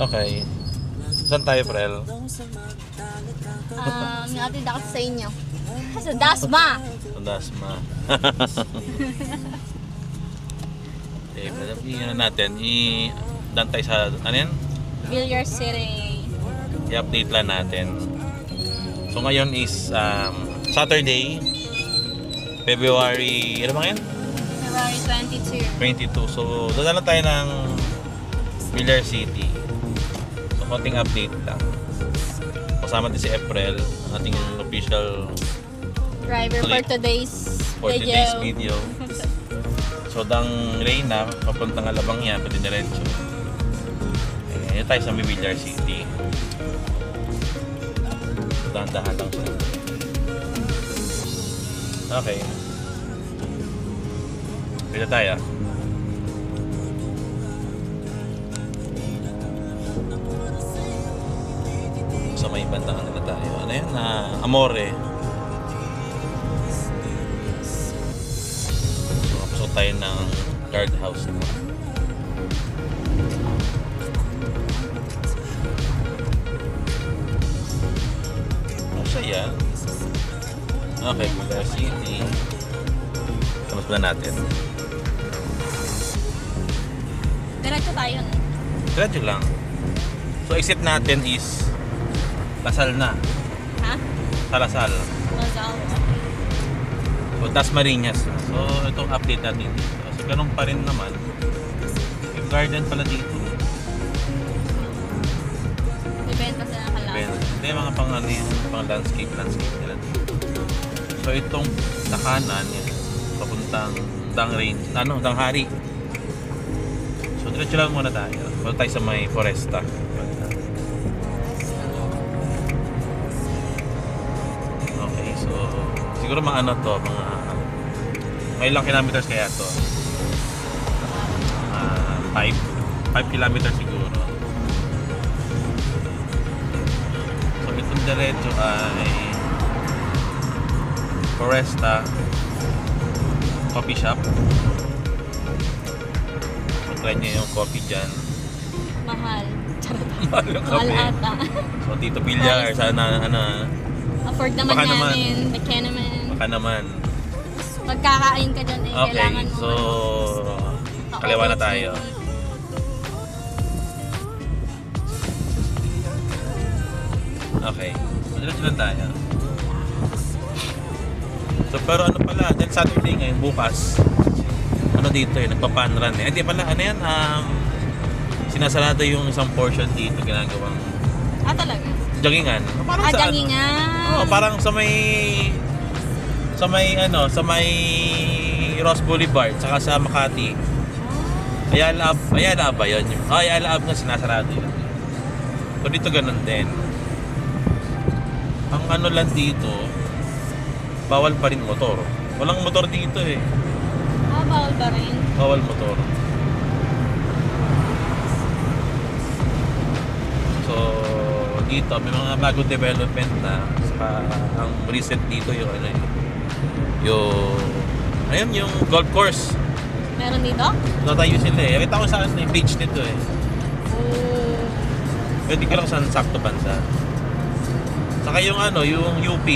Okay. Saan tayo, Prel? Natin ako sa inyo. Sa Dasma! Sa Dasma. Okay, pwede natin. Dan tayo sa, ano yan? Villar City. I-update lang natin. So ngayon is Saturday, February, ano ba yan? February 22. 22. So dadala tayo ng Villar City. So konting update lang. Kasama din si April, ating official Driver for today's video. So dang Reyna, papuntang Alabang yan, pwede diretso. Ngayon tayo sa Villar City. Dahan-dahan lang siya. Okay. Pwede tayo. Sa may bandang ano na tayo. Ano yan? Amore. So, kapasok tayo ng guardhouse na. Yan. Okay, Villar City. Tapos na natin. Diretso tayo. Diretso lang. So exit natin is Lasal na. Ha? Sa Lasal. Lasal. So Dasmariñas na. So itong update natin dito. So ganun pa rin naman. Yung garden pala dito. Ibenta sila ng halaman. Hindi, mga pang ano yan, pang landscape nila dito. So itong nakanan yan, papuntang Dang Hari. So diretso lang muna tayo. Punta tayo sa may Foresta. Okay, so siguro mga ano to, mga ilang kilometers kaya to? 5 kilometers siguro. Itong diretso ay Foresta Coffee Shop. So try nyo yung coffee dyan. Mahal. Mahal yung Mahal kape. ata. So Tito Villar, sana Afford naman baka namin. Baka naman. baka naman. Pagkakain ka dyan eh, Okay, kailangan mo. so kaliwa na tayo. Okay, diretso lang tayo. So pero ano pala, dahil Saturday ngayon, bukas ano dito eh, nagpa-fun run eh. Hindi pala, ano yan, sinasarado yung isang portion dito, ginagawang Talaga? joggingan. Parang sa joggingan. ano, parang sa may Ross Boulevard, saka sa Makati. Ayala ba yun? Ayala na sinasarado yun. So dito ganun din. Ang ano lang dito, bawal pa rin motor. Walang motor dito eh. Bawal ba rin? Bawal motor. So, dito may mga bagong development na. Saka ang recent dito yung ano yung golf course. Meron dito? Natayo sila eh. Kita ko saan yung beach nito eh. Oh. Pwede ko lang saan sakto bansa. Saka yung yung UP.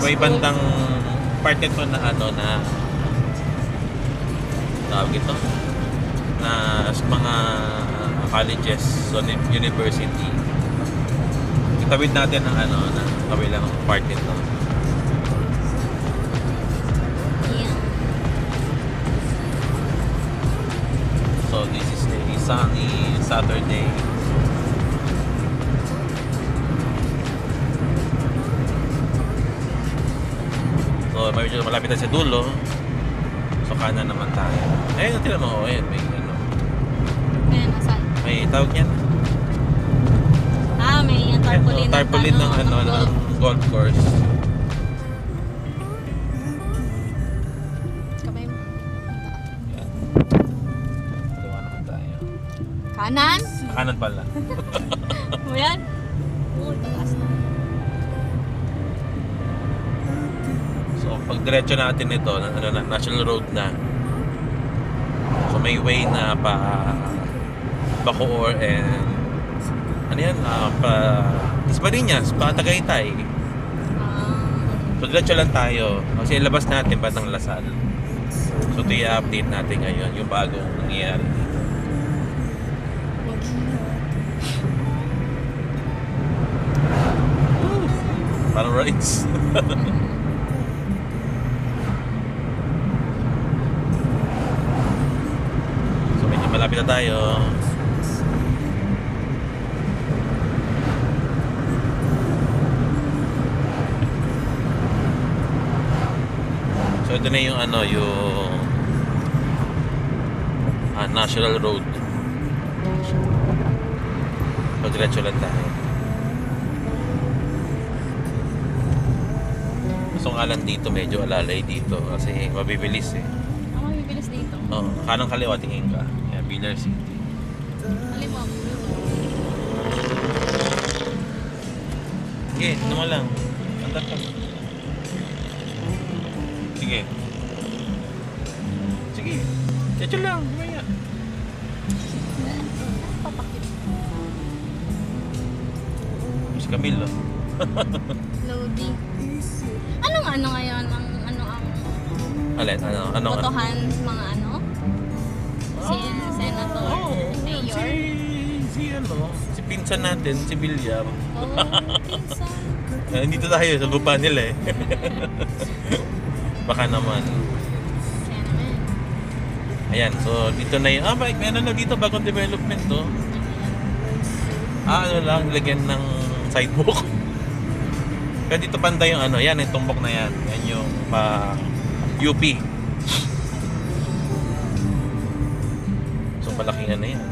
May bandang part ito na tawag ito na mga colleges, university. Itawid natin ang na kabilang part ito. Yeah. So this is a sunny Saturday. So medyo malapit na sa dulo. So kanan naman tayo. Ayun, tira mo. Ayun, may Ayan, nasan? may tawag yan. May tarpaulin. Tarpaulin ng ng golf course. Kamay mo. Yan. Gawa naman tayo. Kanan? Kanan pala. Ayan. Taas na. So pag diretso natin ito, national road na. So may way na Bacoor and ano yan? Dasmariñas, pa Tagaytay. So diretso lang tayo. Kasi labas natin Batang Lasal. So ito yung update natin ngayon, yung bagong nangyayari dito. Parang rides. So medyo malapit na tayo. So ito na yung ano, yung National Road. So diretso lang tayo. Gusto nga lang dito, medyo alalay dito kasi mabibilis eh. Ang mabibilis dito. Oo, kanang kaliwa tingin ka. Yan, Villar City. Alim mo. Sige, ito mo lang. Andar ka. Sige. Sige. Diretso lang, mamaya. Papakit. Si Camilo. Loading. Ano ngayon ang Alin, ano? botohan mga ano? Si Senator Mayor. Si pinsan natin, si Villar. Oh, pinsan. Dito tayo, sa lupa nila eh. Baka naman. Kaya naman. Ayan, so dito na yun. May ano na dito, bagong development to. Ano lang, lagyan ng sidewalk. Kaya dito panda yung ano, yan, yung tumbok na yan. Yan yung UP. So malaking ano yan.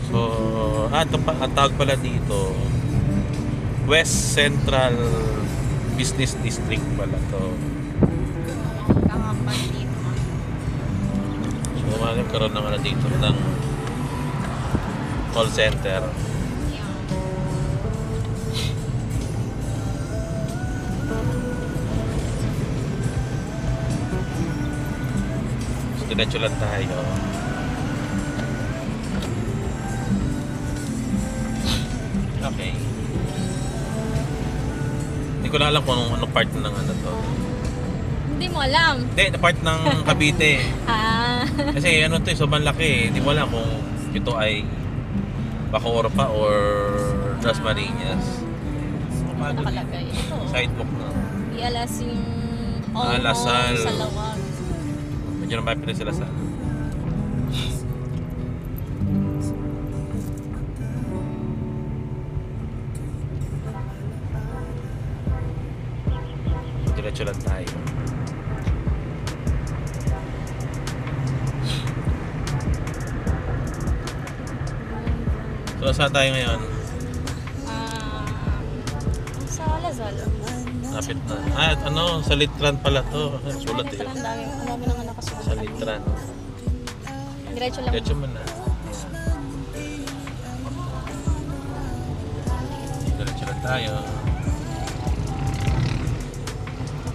So, ang tawag pala dito, West Central Business District pala to. Kakapal dito. So, magkakaroon ng ano dito, ng call center. So, diretso lang tayo. Okay. Hindi ko na alam kung anong part ng ano to. Hindi mo alam. Hindi, part ng Cavite. Kasi ano to, sobrang laki eh. Hindi mo alam kung ito ay Bacoor pa or Dasmariñas. Nakalagay. Ito. Sidewalk na. Ialas yung Lasal. sa lawag. Medyo naman pala sila sa diretso lang tayo. So, saan tayo ngayon? Sa Lazal. Lapit na. Ano? Sa Litran pala to. Sulat eh. Ang dami nang nakasulat. Sa Litran. Diretso lang. Diretso mo na. Diretso lang tayo.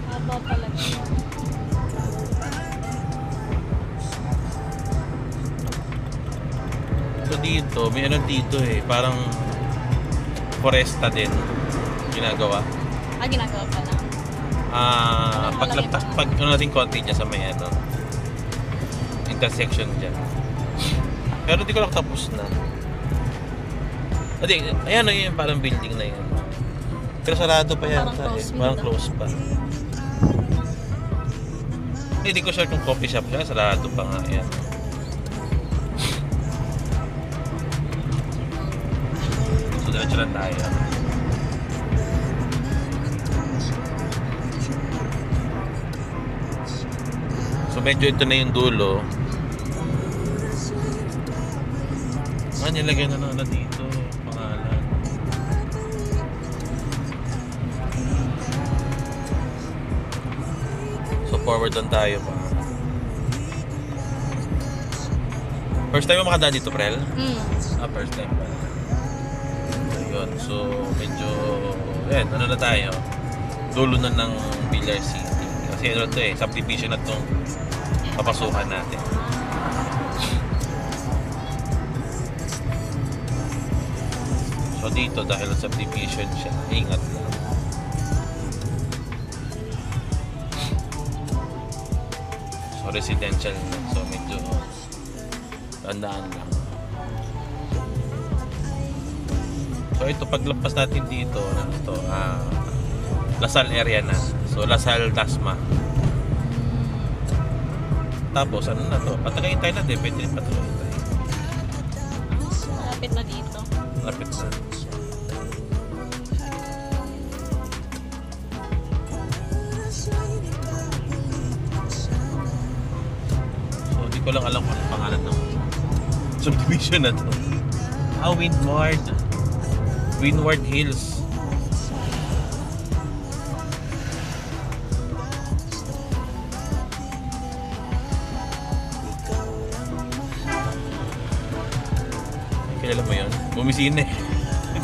Haba pala. So dito, may ano dito eh. Parang foresta din. Ginagawa. Ginagawa pala. Pag ano natin konti dyan sa may ano intersection dyan. Pero di ko lang tapos na. Ayan yung parang building na yun. Pero sarado pa yan. Parang close pa. Hindi ko sure kung coffee shop siya. Sarado pa nga yan. So diretso lang tayo. So medyo ito na yung dulo. Nilagay na dito pangalan. So forward lang tayo pa. First time mo makadaan dito, Prel? First time pa. Ayun, so medyo ano na tayo, dulo na ng Villar City. Kasi ano to subdivision na to. papasukan natin. So dito dahil sa subdivision siya, ingat lang. So residential na, so medyo tandaan lang. So ito paglampas natin dito, ito, Lasal area na. So Lasal Dasma. Tapos ano na to? Patagaytay na din, pwede rin patagaytay. Malapit na dito. Lapit na. So di ko lang alam kung ano pangalan ng subdivision na to. Windward. Windward Hills. Kilala mo yun? Bumisina eh.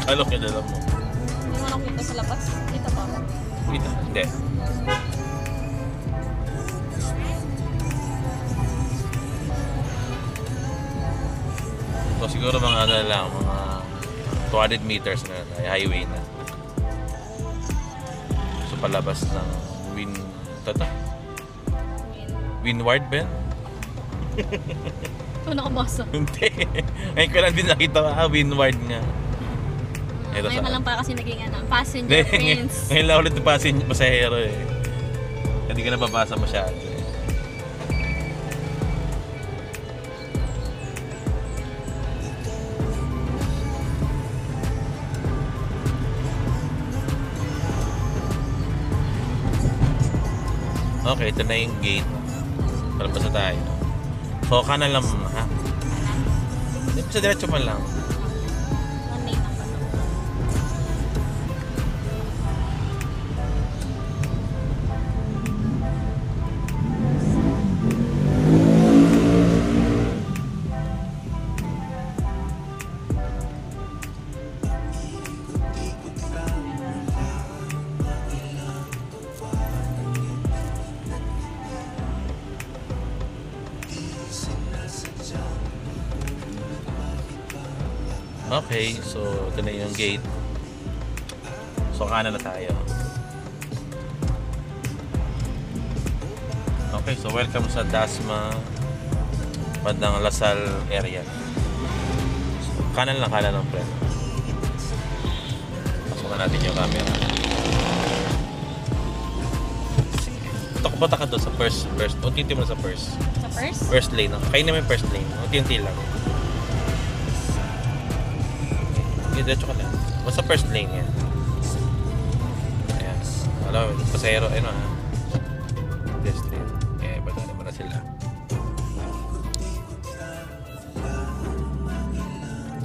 Kalo kilala mo. Hindi mo lang kita sa labas. Dito pa ako. Kita? Hindi. So siguro mga ano lang, mga 200 meters na highway na. So palabas ng Windward ba? Ito nakabasa. Hindi. Ngayon ko lang din nakita Windward nga. Ito Ngayon ka lang pa kasi naging passenger Hindi, prince. ngayon lang ulit yung pasahero eh. Hindi ka nababasa masyado eh. Okay, ito na yung gate. Palabas na tayo. So, kanan lang muna, ha? Hindi pa sa diretso man lang. One lane lang ba ito? Okay, so ito na yung gate. So, kanan na tayo. Okay, so welcome sa Dasma bandang Lasal area. So, kanan ng friend. Pasukan natin yung camera. Takbata ka doon sa first. Unti-unti mo na sa first. Sa first? First lane. Kayo naman yung first lane. Unti-unti lang. Okay, diretso ka lang. Basta first lane yan. Ayan. Alam, pasahero. Ayun ha. First lane. Eh, bata naman na sila.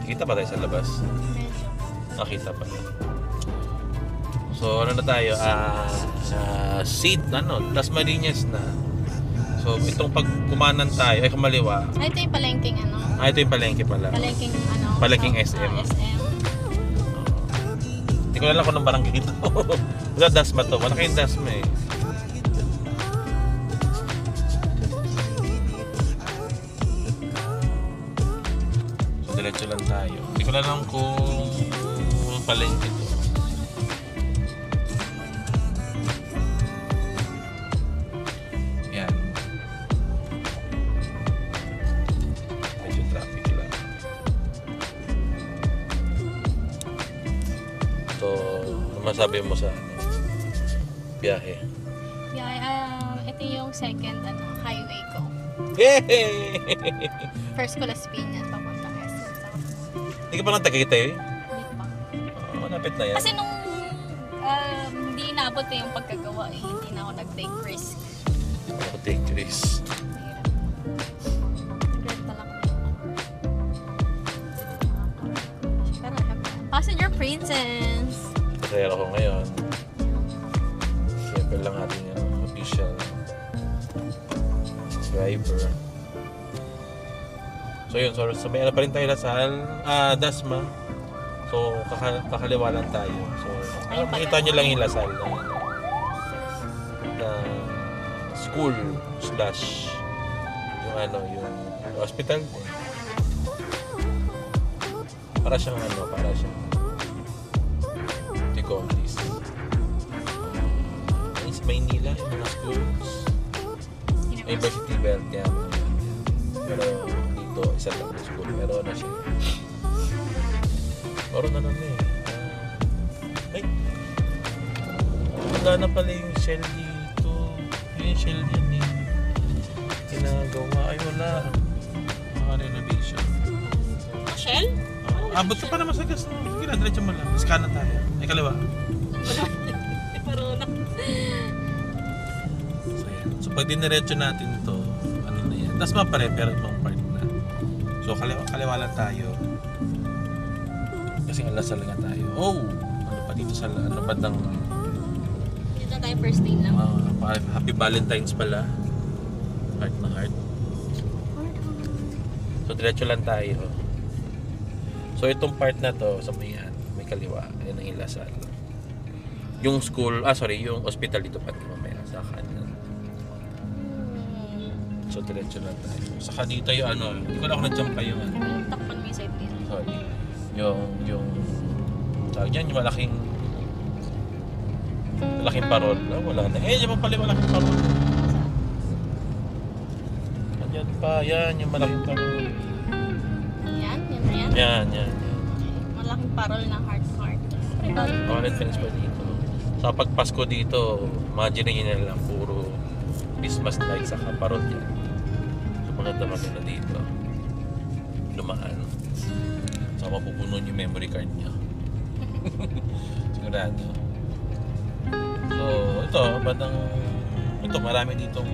Kita ba tayo sa labas? Medyo. Nakita pa. So, ano na tayo? Seat, Dasmariñas na. So, itong pagkumanan tayo, ay kumaliwa. Ito yung palengking Ito yung palengke pala. Palengking Palengking so, SM. SM. Hindi ko alam kung anong barangay ito. Wala Dasma to. Malaki yung Dasma eh. So, diretso lang tayo. Hindi ko alam kung palengke to. Yan. Medyo traffic lang. So, ano masabi mo sa biyahe? Yeah, ito yung second highway ko. Hey! First ko Las Piñas, papunta SM. Hindi ka pa nang Tagaytay? Hindi pa. Malapit na yan. Kasi nung hindi inabot yung pagkagawa hindi na ako nag-take risk. Ako take risk. Mahirap. Regret na lang. Pero passenger princess. Pasayar ako ngayon. Siyempre lang ating official driver. So yun, so may pa rin tayo Lasal, Dasma. So kakaliwa lang tayo. So Ayun pala. makita nyo lang yung Lasal na school / ano, yung hospital din. Para siyang Ticolis. Is Maynila, yung mga schools. University Belt yan. Pero dito, isa lang yung school. Pero ano siya? Meron na naman eh. Ay! Wala na pala yung shell dito. Yung shell yan eh. Ginagawa. Ay wala. Mga renovation. Shell? Abot ka pa naman sa gas. Sige na, diretso mo lang. Scan na tayo. Ay kaliwa. Parona. So yan. So pag diniretso natin to, ano na yan. Tapos mapare-pero ibang part na. So kaliwa lang tayo. Kasi alasal nga tayo. Oh! Ano pa dito sa bandang Dito tayo first day lang. Happy Valentine's pala. Heart na heart. So diretso lang tayo. So itong part na to sa may kaliwa, yan ang Ilasal. Yung school, yung hospital dito pa mamaya sa kanan. So diretso lang tayo. Saka dito yung hindi ko na ako na-jump pa yung Takpan mo yung side dito. sorry. Yung tawag dyan, yung malaking parol. Wala na. Yan pa pala yung malaking parol. Yan pa, yan, yung malaking parol. Yan na yan. Yan. Malaking parol ng heart. Valentine's pa dito. Sa pagpasko dito, imagine nyo na lang puro Christmas lights sa parol yan. So maganda na dito. Lumaan. So mapupuno yung memory card nyo. Sigurado. So ito marami ditong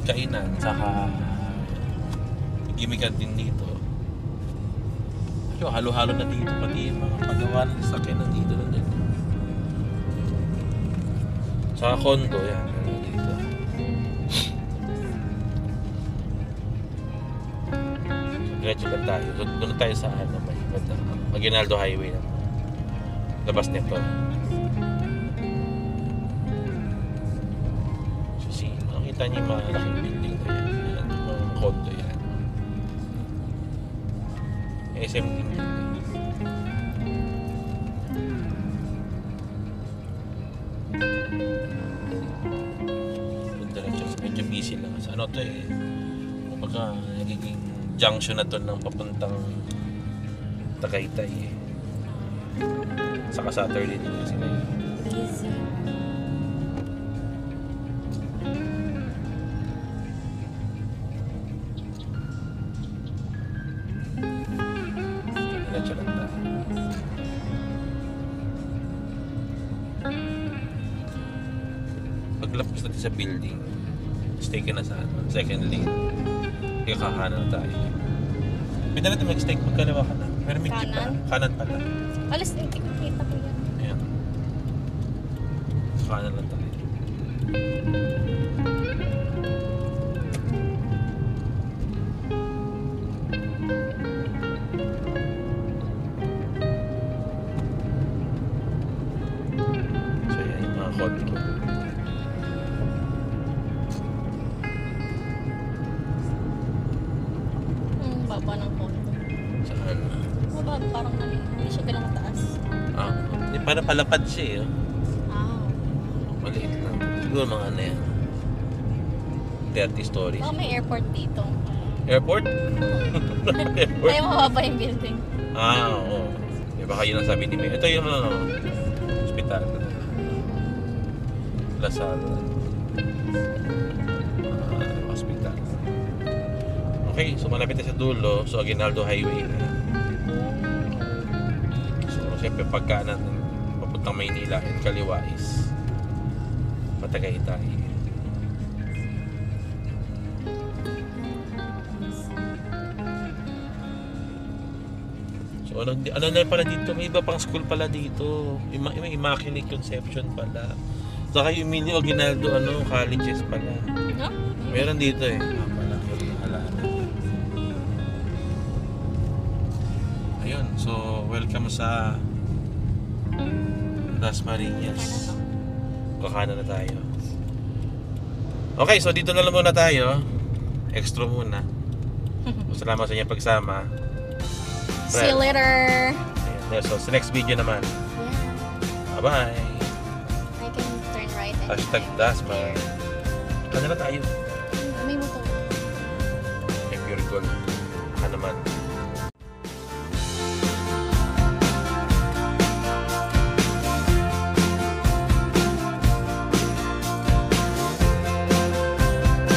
kainan, saka gimikan din dito. Halo-halo na dito, pati yung mga paggawa ng sakyan nandito na din. Saka condo, yan, dito. So, diretso lang tayo. Doon tayo sa may Aguinaldo Highway na. Labas nito. So, nakita niyo yung malaking building na yan. Yan, mga condo yan. SM din. Medyo busy lang. Ano to eh. Kumbaga nagiging junction na to ng papuntang Tagaytay eh. Saka Saturday din kasi na yun. Easy. Diretso lang tayo. Paglapos natin sa building, stay ka na sa second lane. Kaya kakanan tayo. Pwede natin mag-stay magkaliwa ka na. Pero may jeep pa. Kanan? Kanan pala. Alas, kita ko yan. Ayan. Kanan lang tayo. So yan yung mga condo. Baba ng kondo. Saan? Baba, parang hindi siya ganang mataas. Hindi para palapad siya eh. Ah. Maliit lang. Siguro mga ano yan. 30 stories. Baka may airport dito. Airport? Airport? Kaya mababa yung building. Oo. Baka yun ang sabi ni May. Ito yung hospital. Lasal. Hospital. Okay, so malapit na sa dulo. So Aguinaldo Highway. So siyempre pagka natin papuntang Maynila and kaliwa is Tagaytay. So ano na pala dito? May iba pang school pala dito. May Immaculate Conception pala. Saka yung mini Aguinaldo colleges pala. No? Meron dito eh. Pala. Ayun, so welcome sa Las Marinas. Kakanan na tayo. Okay, so dito na lang muna tayo. Extra muna. Salamat sa inyong pagsama. See you later. Ayan, so sa next video naman. Yeah. Bye-bye. I can turn right. And Hashtag Dasma. Ano na tayo? May motor. If you're good. Ano naman.